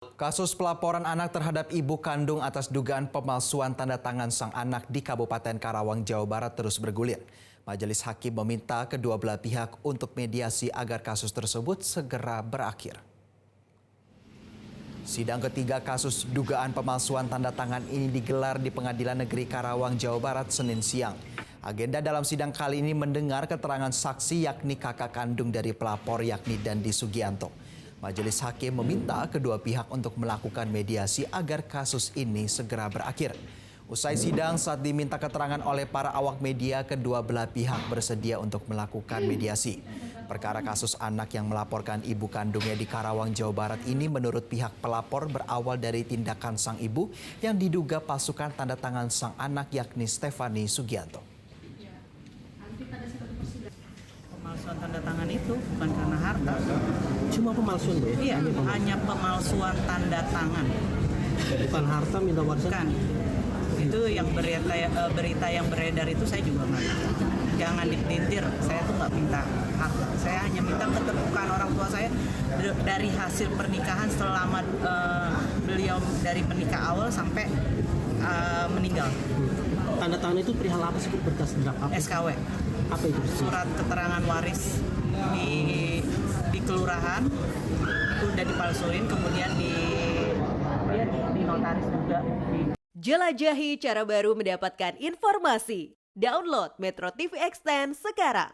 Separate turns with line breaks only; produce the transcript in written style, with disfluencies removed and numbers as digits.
Kasus pelaporan anak terhadap ibu kandung atas dugaan pemalsuan tanda tangan sang anak di Kabupaten Karawang, Jawa Barat terus bergulir. Majelis Hakim meminta kedua belah pihak untuk mediasi agar kasus tersebut segera berakhir. Sidang ketiga kasus dugaan pemalsuan tanda tangan ini digelar di Pengadilan Negeri Karawang, Jawa Barat, Senin siang. Agenda dalam sidang kali ini mendengar keterangan saksi yakni kakak kandung dari pelapor yakni Dandi Sugianto. Majelis Hakim meminta kedua pihak untuk melakukan mediasi agar kasus ini segera berakhir. Usai sidang saat diminta keterangan oleh para awak media, kedua belah pihak bersedia untuk melakukan mediasi. Perkara kasus anak yang melaporkan ibu kandungnya di Karawang, Jawa Barat ini menurut pihak pelapor berawal dari tindakan sang ibu yang diduga pasukan tanda tangan sang anak yakni Stefani Sugianto.
Pemalsuan tanda tangan itu bukan karena harta.
Cuma pemalsuan, Bu, ya?
Iya, hanya pemalsuan tanda tangan.
Bukan harta minta warisan.
Bukan. Itu yang berita yang beredar itu saya juga nggak tahu. Jangan dipelintir, saya tuh nggak minta harta. Saya hanya minta keterbukaan orang tua saya dari hasil pernikahan selama beliau dari menikah awal sampai meninggal.
Tanda tangan itu perihal apa sih, Bu? Berkas draft apa?
SKW.
Apa itu?
Surat keterangan waris di kelurahan itu udah dipalsuin, kemudian di notaris juga.
Jelajahi cara baru mendapatkan informasi. Download Metro TV Extend sekarang.